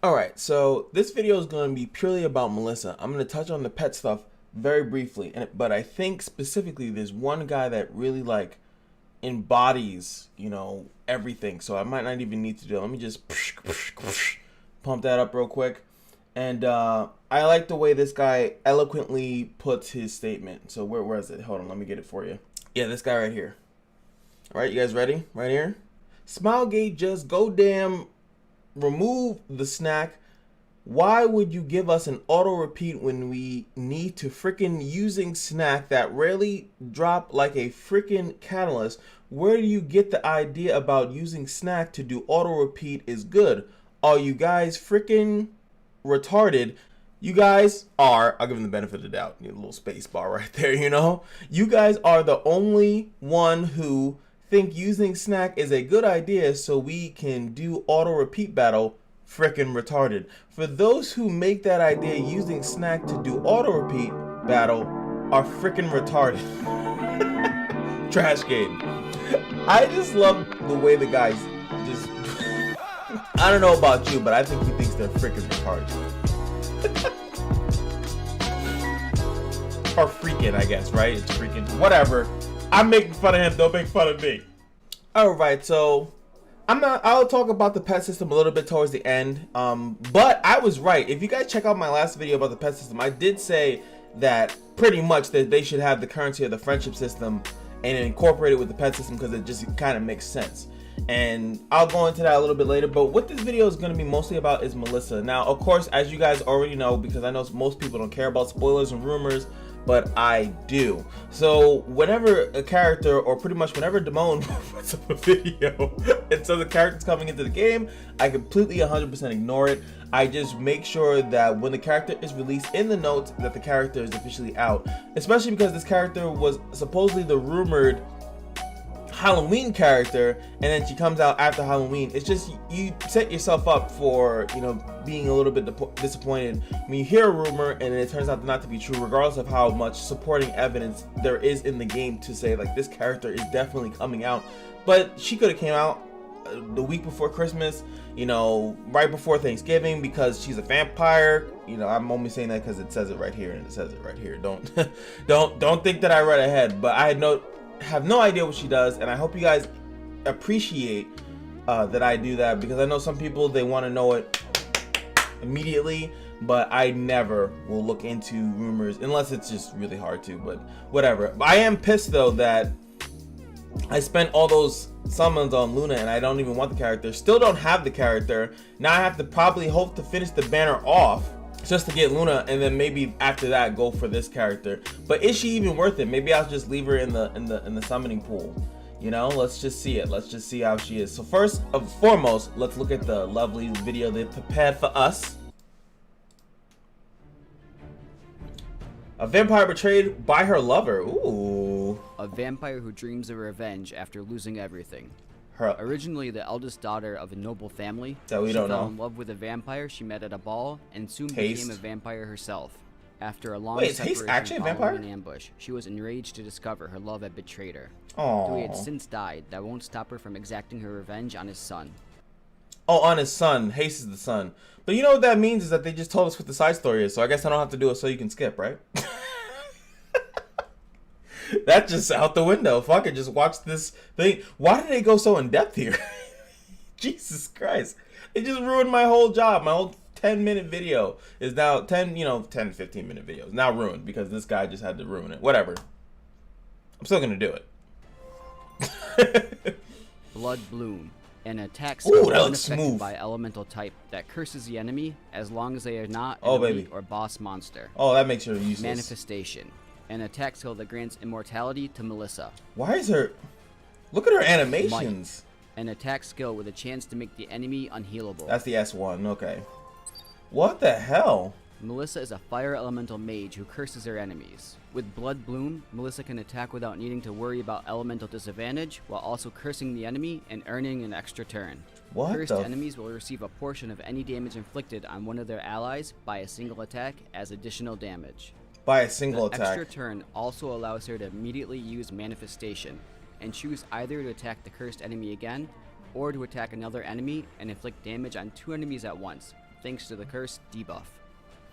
Alright, so this video is going to be purely about Melissa. I'm going to touch on the pet stuff very briefly, but I think specifically there's one guy that really like embodies, everything. So I might not even need to do it. Let me just pump that up real quick. And I like the way this guy eloquently puts his statement. So where is it? Hold on, let me get it for you. Yeah, this guy right here. Alright, you guys ready? Right here. Smilegate, just go damn remove the snack. Why would you give us an auto repeat when we need to frickin' using snack that rarely drop like a frickin' catalyst? Where do you get the idea about using snack to do auto repeat is good? Are you guys frickin' retarded? You guys are, I'll give them the benefit of the doubt, a little space bar right there, you guys are the only one who think using snack is a good idea so we can do auto repeat battle. Frickin' retarded. For those who make that idea using snack to do auto repeat battle are frickin' retarded. Trash game. I just love the way the guys just I don't know about you, but I think he thinks they're frickin' retarded. Or freaking, I guess, right? It's freaking whatever. I'm making fun of him, don't make fun of me. Alright, so I'll talk about the pet system a little bit towards the end, but I was right. If you guys check out my last video about the pet system, I did say that pretty much that they should have the currency of the friendship system and incorporate it with the pet system because it just kind of makes sense. And I'll go into that a little bit later, but what this video is going to be mostly about is Melissa. Now, of course, as you guys already know, because I know most people don't care about spoilers and rumors, but I do. So whenever a character, or pretty much whenever Damone puts up a video and so the character's coming into the game, I completely 100% ignore it. I just make sure that when the character is released in the notes that the character is officially out, especially because this character was supposedly the rumored Halloween character, and then she comes out after Halloween. It's just, you set yourself up for, being a little bit disappointed when you hear a rumor and it turns out not to be true, regardless of how much supporting evidence there is in the game to say like this character is definitely coming out. But she could have came out the week before Christmas, right before Thanksgiving, because she's a vampire. I'm only saying that because it says it right here, and it says it right here. Don't think that I read ahead, but I have no idea what she does, and I hope you guys appreciate that I do that, because I know some people, they want to know it immediately, but I never will look into rumors unless it's just really hard to, but whatever. But I am pissed though that I spent all those summons on Luna and I don't even want the character, still don't have the character. Now I have to probably hope to finish the banner off just to get Luna, and then maybe after that go for this character. But is she even worth it? Maybe I'll just leave her in the summoning pool. Let's just see it. Let's just see how she is. So first and foremost, let's look at the lovely video they prepared for us. A vampire betrayed by her lover. Ooh. A vampire who dreams of revenge after losing everything. Her Originally the eldest daughter of a noble family, that we she don't fell know. in love with a vampire she met at a ball and soon Haste. became a vampire herself. After a long Wait, is Haste separation actually a following vampire? an ambush, she was enraged to discover her love had betrayed her. Oh. Though he had since died, that won't stop her from exacting her revenge on his son. Oh, on his son. Haste is the son. But you know what that means is that they just told us what the side story is, so I guess I don't have to do it so you can skip, right? That's just out the window. Fuck it, just watch this thing. Why did they go so in depth here? Jesus Christ. It just ruined my whole job. My whole 10-minute video is now 10 to 15 minute video is now ruined because this guy just had to ruin it. Whatever. I'm still gonna do it. Blood Bloom. An attack Ooh, skill that looks unaffected smooth. by elemental type that curses the enemy as long as they are not an Oh, elite baby. or boss monster. Oh, that makes her useless. Manifestation. An attack skill that grants immortality to Melissa. Why is her... Look at her animations. An attack skill with a chance to make the enemy unhealable. That's the S1, okay. What the hell? Melissa is a fire elemental mage who curses her enemies. With Blood Bloom, Melissa can attack without needing to worry about elemental disadvantage, while also cursing the enemy and earning an extra turn. What Cursed the enemies will receive a portion of any damage inflicted on one of their allies by a single attack as additional damage. By a single The attack. extra turn also allows her to immediately use Manifestation, and choose either to attack the cursed enemy again, or to attack another enemy and inflict damage on 2 enemies at once, thanks to the curse debuff.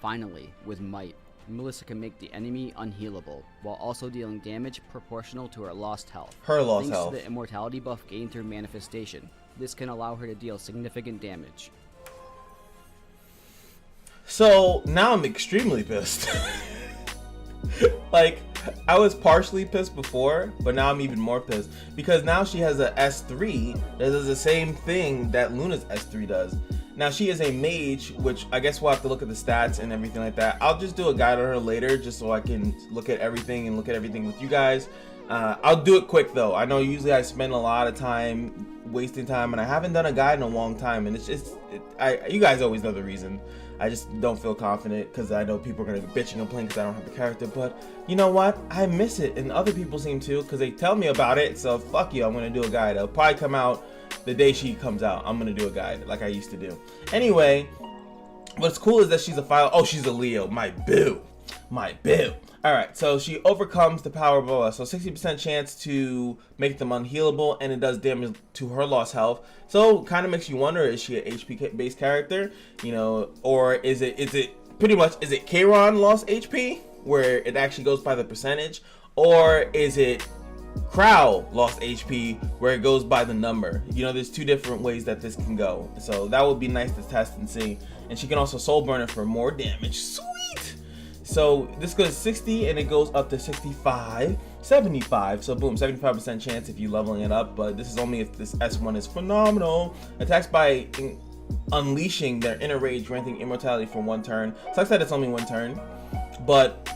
Finally, with Might, Melissa can make the enemy unhealable, while also dealing damage proportional to her lost health. Her lost Thanks health. to the immortality buff gained through manifestation, this can allow her to deal significant damage. So now I'm extremely pissed. Like, I was partially pissed before, but now I'm even more pissed because now she has a S3 that does the same thing that Luna's S3 does. Now she is a mage, which I guess we'll have to look at the stats and everything like that. I'll just do a guide on her later just so I can look at everything and look at everything with you guys. I'll do it quick though. I know usually I spend a lot of time wasting time, and I haven't done a guide in a long time, and it's just you guys always know the reason. I just don't feel confident because I know people are going to be bitching and complaining because I don't have the character. But you know what? I miss it, and other people seem to because they tell me about it. So fuck you. I'm going to do a guide. It'll probably come out the day she comes out. I'm going to do a guide like I used to do. Anyway, what's cool is that she's a file. Oh, she's a Leo. My boo. My boo. Alright, so she overcomes the power of OS. So 60% chance to make them unhealable, and it does damage to her lost health. So kind of makes you wonder, is she an HP based character? You know, or is it pretty much, is it Kayron lost HP where it actually goes by the percentage? Or is it Crow lost HP where it goes by the number? You know, there's two different ways that this can go. So that would be nice to test and see. And she can also soul burn it for more damage. Sweet! So this goes 60 and it goes up to 65, 75. So boom, 75% chance if you leveling it up. But this is only if this S1 is phenomenal. Attacks by unleashing their inner rage, granting immortality for 1 turn. Sucks that it's only 1 turn, but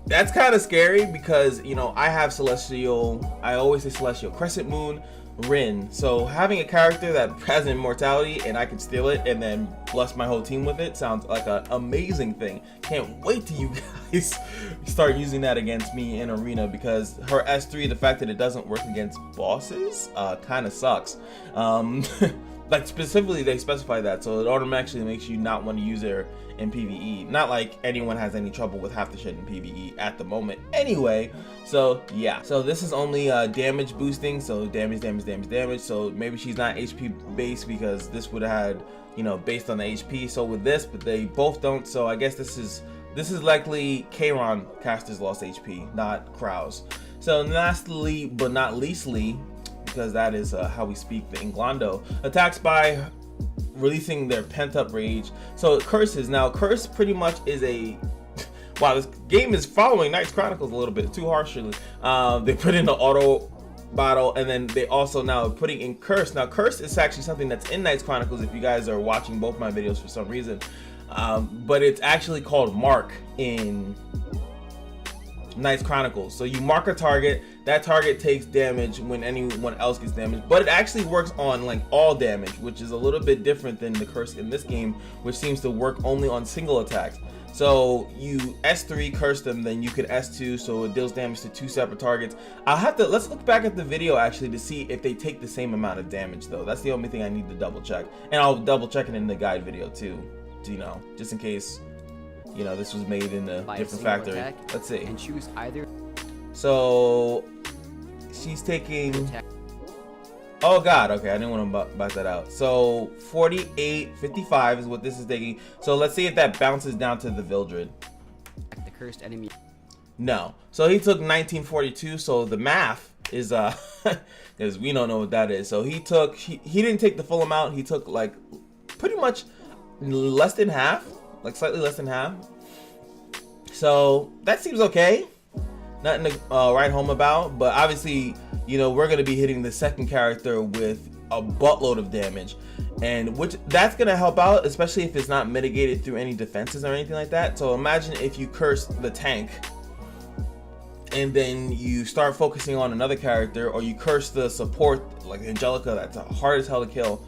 that's kind of scary because, you know, I have Celestial, I always say Celestial, Crescent Moon, Rin. So having a character that has immortality and I can steal it and then bless my whole team with it sounds like an amazing thing. Can't wait till you guys start using that against me in arena, because her S3, the fact that it doesn't work against bosses, kind of sucks. Like specifically they specify that, so it automatically makes you not want to use her in PvE. Not like anyone has any trouble with half the shit in PvE at the moment anyway. So yeah, so this is only damage boosting, so damage. So maybe she's not HP based because this would have had, you know, based on the HP. So with this, but they both don't, so I guess this is likely Kayron casters lost HP, not Krau's. So lastly but not leastly, because that is how we speak the Inglando, attacks by releasing their pent-up rage. So curses. Now curse pretty much is a wow, this game is following Knights Chronicles a little bit too harshly. They put in the auto battle, and then they also now putting in curse. Now curse is actually something that's in Knights Chronicles if you guys are watching both my videos for some reason, but it's actually called mark in Knights Chronicles. So you mark a target, that target takes damage when anyone else gets damaged, but it actually works on like all damage, which is a little bit different than the curse in this game, which seems to work only on single attacks. So you S3 curse them, then you could S2, so it deals damage to 2 separate targets. Let's look back at the video actually to see if they take the same amount of damage though. That's the only thing I need to double check, and I'll double check it in the guide video too, you know, just in case, you know, this was made in a different factory. Let's see. And choose either. So she's taking. Oh god, okay, I didn't want to back that out. So 48.55 is what this is taking. So let's see if that bounces down to the Vildred. The cursed enemy. No. So he took 1942. So the math is because we don't know what that is. So he didn't take the full amount. He took like pretty much less than half. Like slightly less than half. So that seems okay. Nothing to write home about, but obviously, you know, we're gonna be hitting the second character with a buttload of damage, and which that's gonna help out, especially if it's not mitigated through any defenses or anything like that. So imagine if you curse the tank and then you start focusing on another character, or you curse the support like Angelica, that's hard as hell to kill,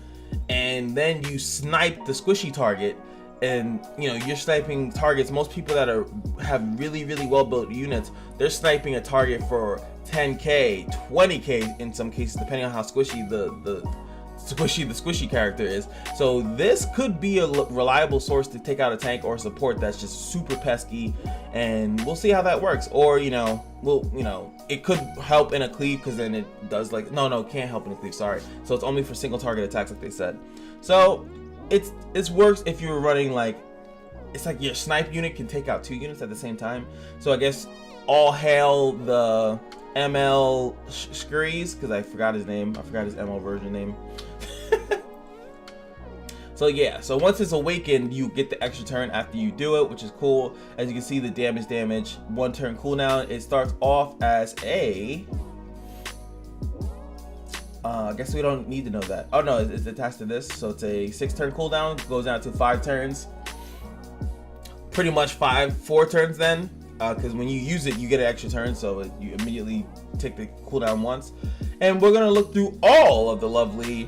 and then you snipe the squishy target. And you know, you're sniping targets. Most people that have really well built units, they're sniping a target for 10k, 20k in some cases, depending on how squishy the squishy character is. So this could be a reliable source to take out a tank or support that's just super pesky, and we'll see how that works. Or you know, it could help in a cleave, because then it does like no, can't help in a cleave. Sorry. So it's only for single target attacks, like they said. So It's works if you're running like, it's like your snipe unit can take out 2 units at the same time. So I guess all hail the ML Screes, because I forgot his name. I forgot his ML version name. So yeah, so once it's awakened, you get the extra turn after you do it, which is cool. As you can see, the damage, 1 turn cooldown. It starts off as a... I guess we don't need to know that. Oh no, it's attached to this. So it's a 6 turn cooldown, goes down to 5 turns. Pretty much 4 turns then, because when you use it, you get an extra turn, so you immediately take the cooldown once. And we're gonna look through all of the lovely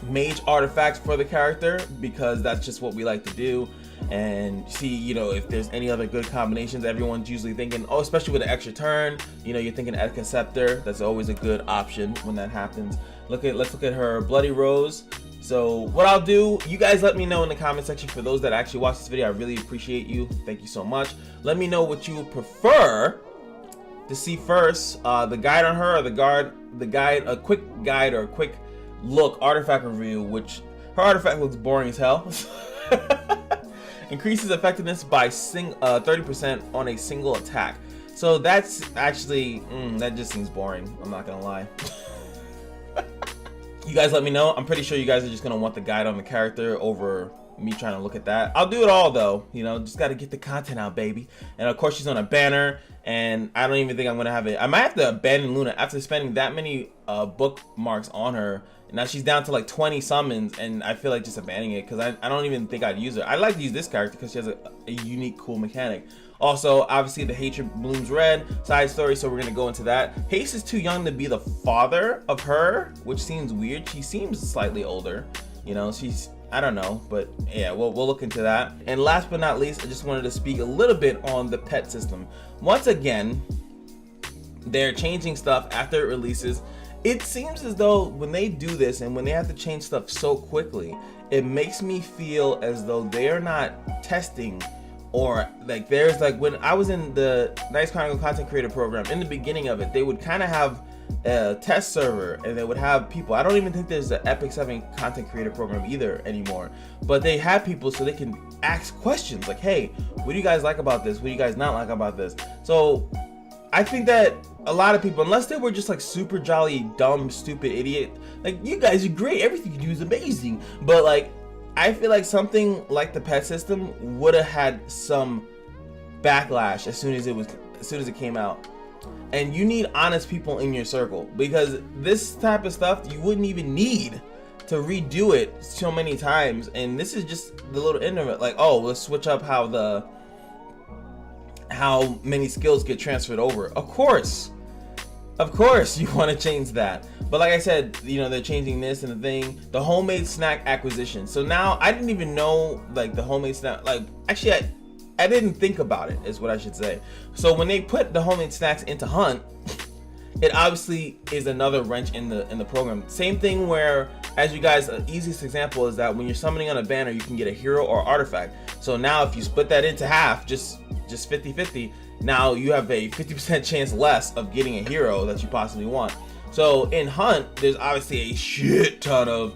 mage artifacts for the character, because that's just what we like to do, and see, you know, if there's any other good combinations. Everyone's usually thinking, oh, especially with an extra turn, you know, you're thinking Etika Scepter. That's always a good option when that happens. Let's look at her Bloody Rose. So what I'll do, you guys let me know in the comment section. For those that actually watch this video, I really appreciate you. Thank you so much. Let me know what you would prefer to see first, the guide on her, or a quick guide or a quick look artifact review, which her artifact looks boring as hell. Increases effectiveness by 30% on a single attack. So that's actually, that just seems boring. I'm not gonna lie. You guys let me know. I'm pretty sure you guys are just gonna want the guide on the character over me trying to look at that. I'll do it all though, you know, just gotta get the content out, baby. And of course she's on a banner, and I don't even think I'm gonna have it. I might have to abandon Luna after spending that many bookmarks on her. Now she's down to like 20 summons, and I feel like just abandoning it, because I don't even think I'd use her. I'd like to use this character because she has a unique, cool mechanic. Also, obviously, the hatred blooms red side story, so we're gonna go into that. Haste is too young to be the father of her, which seems weird. She seems slightly older, you know. She's, I don't know, but yeah, we'll look into that. And last but not least, I just wanted to speak a little bit on the pet system. Once again, they're changing stuff after it releases. It seems as though when they do this and when they have to change stuff so quickly, it makes me feel as though they are not testing, or like there's like, when I was in the Nice Chronicle content creator program, in the beginning of it, they would kind of have a test server and they would have people. I don't even think there's an Epic 7 content creator program either anymore, but they have people so they can ask questions like, hey, what do you guys like about this? What do you guys not like about this? So I think that a lot of people, unless they were just like super jolly, dumb, stupid idiot, like, you guys are great, everything you do is amazing, but like, I feel like something like the pet system would have had some backlash as soon as it came out. And you need honest people in your circle, because this type of stuff you wouldn't even need to redo it so many times. And this is just the little end of it, like, oh, let's switch up how many skills get transferred over. Of course you want to change that, but like I said, you know, they're changing this and the thing, the homemade snack acquisition. So now I didn't even know, like, the homemade snack, like, actually I didn't think about it, is what I should say. So when they put the homemade snacks into Hunt, it obviously is another wrench in the program. Same thing where, as you guys, the easiest example is that when you're summoning on a banner, you can get a hero or artifact. So now if you split that into half, just 50-50, now you have a 50% chance less of getting a hero that you possibly want. So in Hunt, there's obviously a shit ton of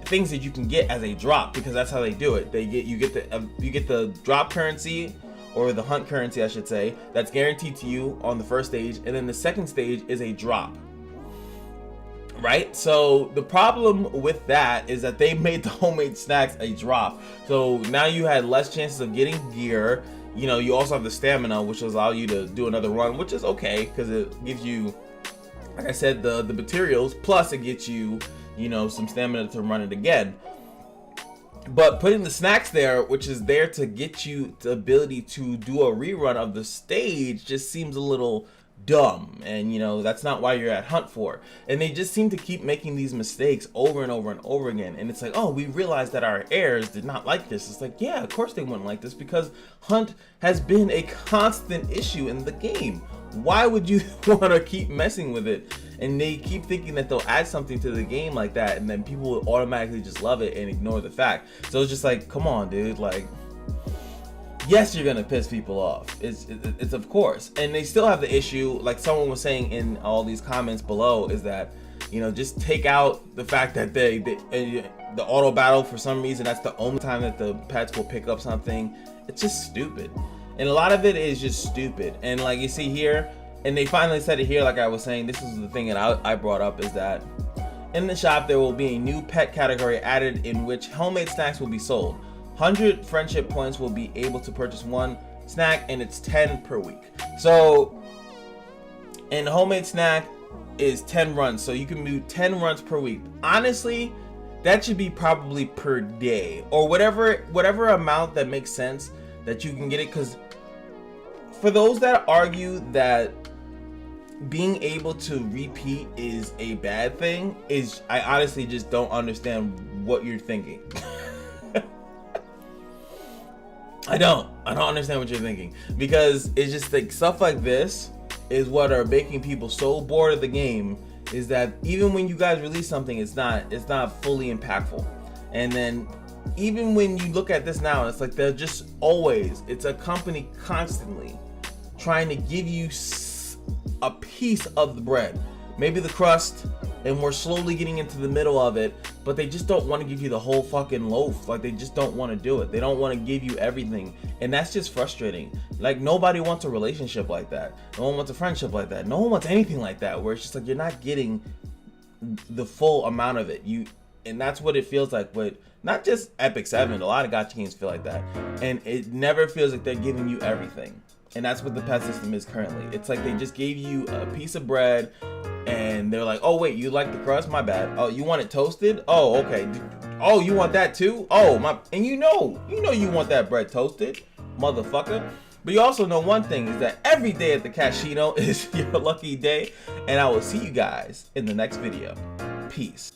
things that you can get as a drop, because that's how they do it. You get the drop currency, or the Hunt currency, I should say, that's guaranteed to you on the first stage, and then the second stage is a drop. Right? So the problem with that is that they made the homemade snacks a drop. So now you had less chances of getting gear. You know, you also have the stamina, which will allow you to do another run, which is okay, because it gives you, like I said, the materials, plus it gets you, you know, some stamina to run it again. But putting the snacks there, which is there to get you the ability to do a rerun of the stage, just seems a little dumb. And you know, that's not why you're at Hunt for. And they just seem to keep making these mistakes over and over and over again. And it's like, oh, we realized that our heirs did not like this. It's like, yeah, of course they wouldn't like this, because Hunt has been a constant issue in the game. Why would you want to keep messing with it? And they keep thinking that they'll add something to the game like that, and then people will automatically just love it and ignore the fact. So it's just like, come on, dude, like, yes, you're gonna piss people off. It's of course. And they still have the issue, like someone was saying in all these comments below, is that, you know, just take out the fact that the auto battle, for some reason, that's the only time that the pets will pick up something. It's just stupid. And a lot of it is just stupid. And like you see here, and they finally said it here, like I was saying, this is the thing that I brought up, is that in the shop, there will be a new pet category added in which homemade snacks will be sold. 100 friendship points will be able to purchase one snack, and it's 10 per week. So, and the homemade snack is 10 runs, so you can do 10 runs per week. Honestly, that should be probably per day, or whatever amount that makes sense that you can get it. Because for those that argue that being able to repeat is a bad thing, I honestly just don't understand what you're thinking. I don't understand what you're thinking, because it's just like stuff like this is what are making people so bored of the game, is that even when you guys release something, it's not fully impactful. And then even when you look at this now, it's like they're just always, it's a company constantly trying to give you a piece of the bread, maybe the crust, and we're slowly getting into the middle of it, but they just don't want to give you the whole fucking loaf. Like, they just don't want to do it. They don't want to give you everything, and that's just frustrating. Like, nobody wants a relationship like that. No one wants a friendship like that. No one wants anything like that, where it's just like you're not getting the full amount of it. And that's what it feels like with not just Epic 7. A lot of gacha games feel like that, and it never feels like they're giving you everything. And that's what the pet system is currently. It's like they just gave you a piece of bread, and they're like, oh wait, you like the crust? My bad. Oh, you want it toasted? Oh, okay. Oh, you want that too? Oh, my. And you know you want that bread toasted, motherfucker. But you also know one thing, is that every day at the Kashino is your lucky day. And I will see you guys in the next video. Peace.